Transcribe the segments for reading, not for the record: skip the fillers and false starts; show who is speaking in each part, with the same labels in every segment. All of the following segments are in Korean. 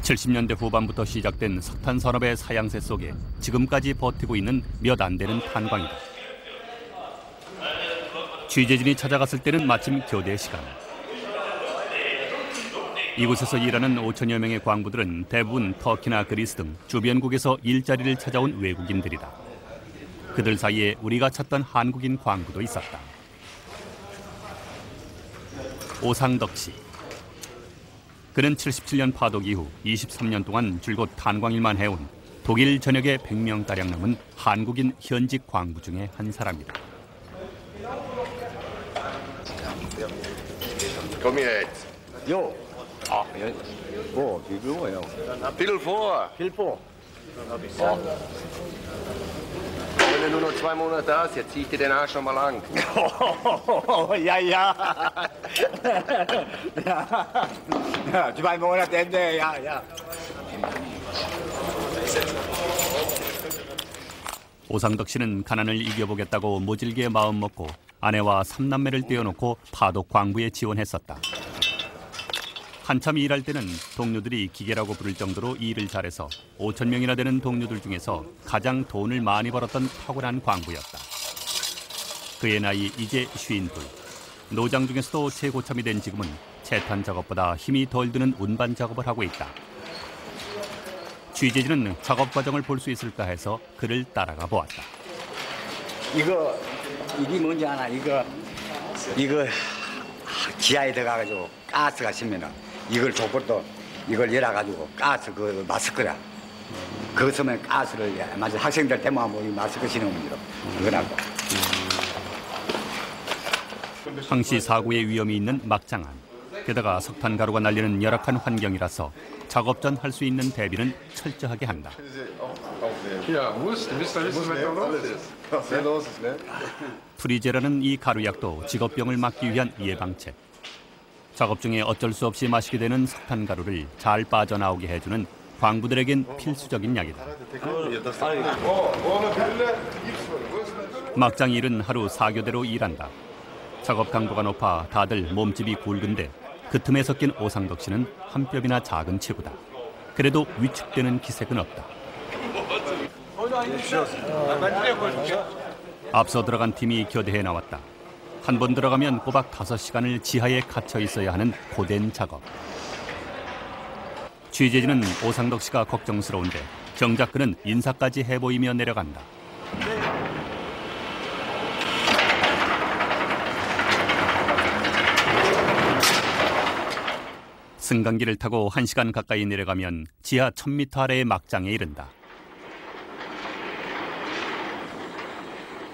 Speaker 1: 70년대 후반부터 시작된 석탄 산업의 사양세 속에 지금까지 버티고 있는 몇 안 되는 탄광이다. 취재진이 찾아갔을 때는 마침 교대 시간. 이곳에서 일하는 5천여 명의 광부들은 대부분 터키나 그리스 등 주변국에서 일자리를 찾아온 외국인들이다. 그들 사이에 우리가 찾던 한국인 광부도 있었다. 오상덕 씨. 그는 77년 파독 이후 23년 동안 줄곧 탄광일만 해온 독일 전역에 100명가량 넘은 한국인 현직 광부 중에 한 사람이다.
Speaker 2: Komm hier jetzt.
Speaker 3: Jo. Ach, wo? Wie viel Uhr?
Speaker 2: Viertel vor.
Speaker 3: Viel vor.
Speaker 2: Wenn du nur noch 2 Monate da hast, jetzt zieh ich dir den Arsch noch mal lang.
Speaker 3: Ja. Ja, 2 Monate Ende, ja.
Speaker 1: 오상덕 씨는 가난을 이겨보겠다고 모질게 마음먹고 아내와 3남매를 떼어놓고 파독 광부에 지원했었다. 한참 일할 때는 동료들이 기계라고 부를 정도로 일을 잘해서 5천 명이나 되는 동료들 중에서 가장 돈을 많이 벌었던 탁월한 광부였다. 그의 나이 이제 52. 노장 중에서도 최고참이 된 지금은 채탄 작업보다 힘이 덜 드는 운반 작업을 하고 있다. 취재진은 작업 과정을 볼 수 있을까 해서 그를 따라가 보았다.
Speaker 3: 이게 뭔지 아나? 이거 지하에 들어가가지고 가스가 심면은 이걸 족보도 이걸 열어가지고 가스 그 마스크라. 그거 쓰면 가스를 맞아 학생들 때문에 뭐 이 마스크 신으면 그거라고.
Speaker 1: 항시 사고의 위험이 있는 막장안. 게다가 석탄 가루가 날리는 열악한 환경이라서 작업 전 할 수 있는 대비는 철저하게 한다. 프리제라는 이 가루약도 직업병을 막기 위한 예방책. 작업 중에 어쩔 수 없이 마시게 되는 석탄 가루를 잘 빠져나오게 해주는 광부들에겐 필수적인 약이다. 막장 일은 하루 4교대로 일한다. 작업 강도가 높아 다들 몸집이 굵은데 그 틈에 섞인 오상덕 씨는 한 뼘이나 작은 체구다. 그래도 위축되는 기색은 없다. 앞서 들어간 팀이 교대해 나왔다. 한 번 들어가면 꼬박 5시간을 지하에 갇혀 있어야 하는 고된 작업. 취재진은 오상덕 씨가 걱정스러운데 정작 그는 인사까지 해보이며 내려간다. 승강기를 타고 1시간 가까이 내려가면 지하 1000m 아래의 막장에 이른다.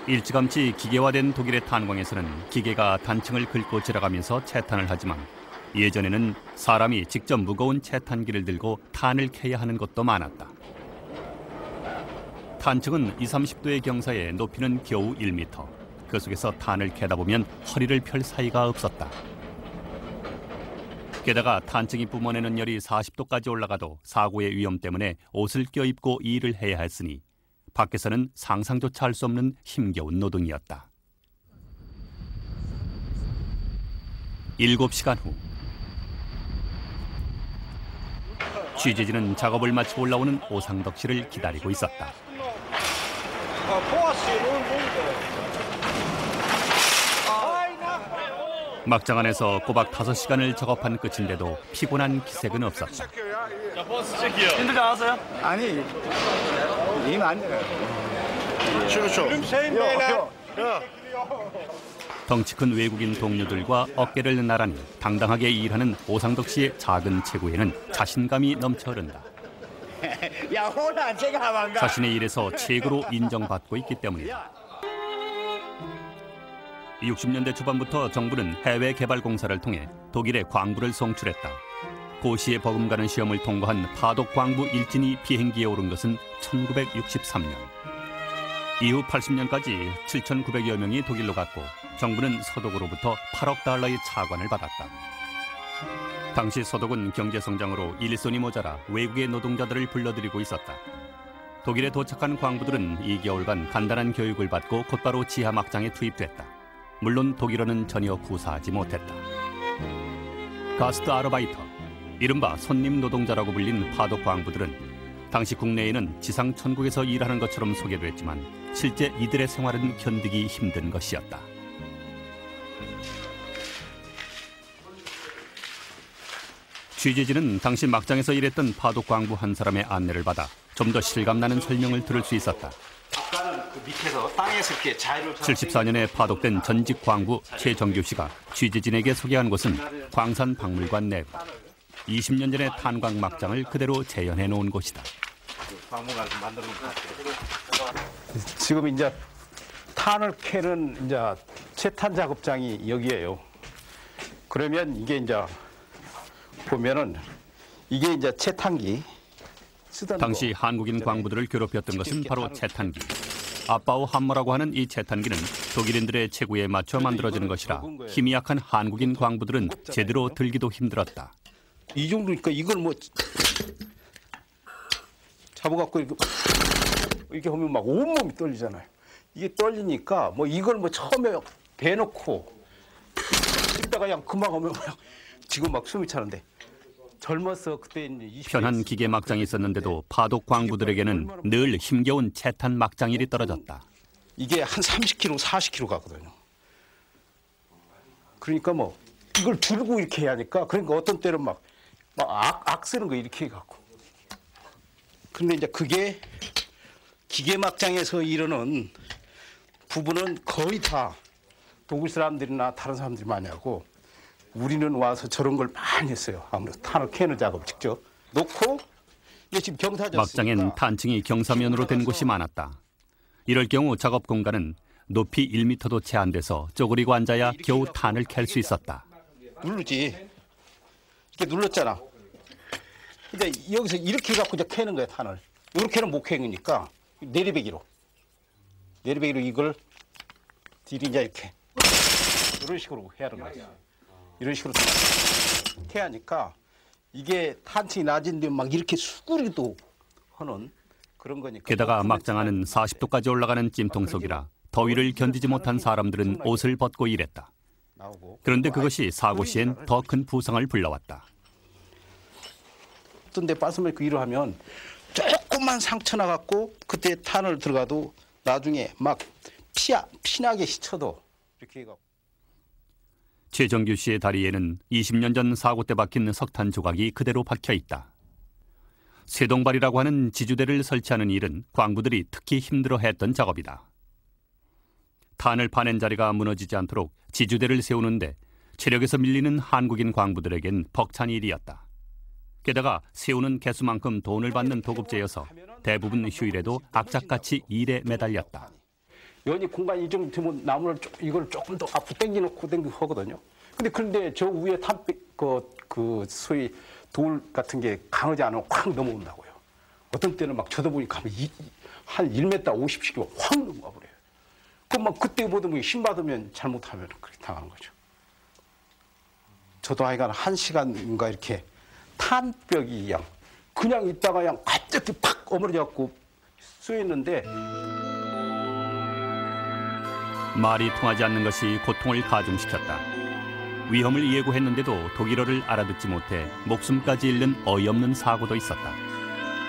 Speaker 1: 일찌감치 기계화된 독일의 탄광에서는 기계가 단층을 긁고 지나가면서 채탄을 하지만 예전에는 사람이 직접 무거운 채탄기를 들고 탄을 캐야 하는 것도 많았다. 탄층은 20-30도의 경사에 높이는 겨우 1m. 그 속에서 탄을 캐다 보면 허리를 펼 사이가 없었다. 게다가 탄층이 뿜어내는 열이 40도까지 올라가도 사고의 위험 때문에 옷을 껴입고 일을 해야 했으니 밖에서는 상상조차 할 수 없는 힘겨운 노동이었다. 7시간 후 취재진은 작업을 마치고 올라오는 오상덕 씨를 기다리고 있었다. 막장 안에서 꼬박 5시간을 작업한 끝인데도 피곤한 기색은 없었다.
Speaker 4: 힘들지 않았어요?
Speaker 3: 아니, 이면 안 돼요.
Speaker 1: 덩치 큰 외국인 동료들과 어깨를 나란히 당당하게 일하는 오상덕 씨의 작은 체구에는 자신감이 넘쳐 흐른다. 자신의 일에서 최고로 인정받고 있기 때문이다. 60년대 초반부터 정부는 해외 개발 공사를 통해 독일에 광부를 송출했다. 고시에 버금가는 시험을 통과한 파독 광부 일진이 비행기에 오른 것은 1963년. 이후 80년까지 7,900여 명이 독일로 갔고 정부는 서독으로부터 8억 달러의 차관을 받았다. 당시 서독은 경제 성장으로 일손이 모자라 외국의 노동자들을 불러들이고 있었다. 독일에 도착한 광부들은 2개월간 간단한 교육을 받고 곧바로 지하 막장에 투입됐다. 물론 독일어는 전혀 구사하지 못했다. 가스트 아르바이터, 이른바 손님 노동자라고 불린 파독 광부들은 당시 국내에는 지상 천국에서 일하는 것처럼 소개됐지만 실제 이들의 생활은 견디기 힘든 것이었다. 취재진은 당시 막장에서 일했던 파독 광부 한 사람의 안내를 받아 좀 더 실감나는 설명을 들을 수 있었다. 74년에 파독된 전직 광부 최정규 씨가 취재진에게 소개한 곳은 광산박물관 내부. 20년 전의 탄광 막장을 그대로 재현해 놓은 곳이다.
Speaker 5: 지금 이제 탄을 캐는 이제 채탄 작업장이 여기예요. 그러면 이게 이제 보면은 이게 이제 채탄기.
Speaker 1: 당시 한국인 광부들을 괴롭혔던 것은 바로 채탄기. 아빠우 함머라고 하는 이 채탄기는 독일인들의 체구에 맞춰 만들어지는 것이라 힘이 약한 한국인 광부들은 제대로 들기도 힘들었다.
Speaker 5: 이 정도니까 이걸 뭐 잡아갖고 이렇게 하면 막 온몸이 떨리잖아요. 이게 떨리니까 뭐 이걸 뭐 처음에 대놓고 이따가 그냥 금방 하면 지금 막 숨이 차는데 젊어서 그때
Speaker 1: 편한 기계 막장이 있었는데도 파독 광부들에게는 늘 힘겨운 채탄 막장일이 떨어졌다.
Speaker 5: 이게 한 30kg, 40kg 가거든요. 그러니까 뭐 이걸 들고 이렇게 해야 하니까 그러니까 어떤 때는 막 악 쓰는 거 이렇게 해갖고. 근데 이제 그게 기계 막장에서 이루는 부분은 거의 다 독일 사람들이나 다른 사람들이 많이 하고 우리는 와서 저런 걸 많이 했어요. 아무래도 탄을 캐는 작업 직접 놓고 이게 지금 경사졌으니까.
Speaker 1: 막장엔 탄층이 경사면으로 된 곳이 많았다. 이럴 경우 작업 공간은 높이 1m도 채 안 돼서 쪼그리고 앉아야 겨우 탄을 캘 수 있었다.
Speaker 5: 누르지. 이렇게 눌렀잖아. 근데 여기서 이렇게 갖고 이제 캐는 거야, 탄을. 이렇게는 못 캐니까 내리배기로 이걸 뒤로 이제 이렇게 이런 식으로 해야 하는 거야. 이런 식으로 캐하니까 이게 탄층이 낮은데 막 이렇게 수그리도 하는 그런 거니까.
Speaker 1: 게다가 막장 안은 40도까지 올라가는 찜통 속이라 더위를 견디지 못한 사람들은 옷을 벗고 일했다. 그런데 그것이 사고 시엔 더 큰 부상을 불러왔다.
Speaker 5: 어떤 데 말씀을 일을 하면 조금만 상처 나갖고 그때 탄을 들어가도 나중에 막 피나게 휘쳐도 이렇게 해갖고.
Speaker 1: 최정규 씨의 다리에는 20년 전 사고 때 박힌 석탄 조각이 그대로 박혀 있다. 쇠동발이라고 하는 지주대를 설치하는 일은 광부들이 특히 힘들어했던 작업이다. 탄을 파낸 자리가 무너지지 않도록 지주대를 세우는데 체력에서 밀리는 한국인 광부들에겐 벅찬 일이었다. 게다가 세우는 개수만큼 돈을 받는 도급제여서 대부분 휴일에도 악착같이 일에 매달렸다.
Speaker 5: 여기 공간이 좀 되면 나무를 이걸 조금 더 앞으로 당겨놓고 하거든요. 근데 저 위에 그 소위 돌 같은 게 강하지 않으면 확 넘어온다고요. 어떤 때는 막 쳐다보니까 한 1m 50kg 확 넘어와 버려요. 그럼 막 그때 보면 힘 받으면 잘못하면 그렇게 당하는 거죠. 저도 하여간 1시간인가 이렇게 탄벽이 그냥 있다가 그냥 갑자기 팍 어머러져갖고 쏘였는데.
Speaker 1: 말이 통하지 않는 것이 고통을 가중시켰다. 위험을 예고했는데도 독일어를 알아듣지 못해 목숨까지 잃는 어이없는 사고도 있었다.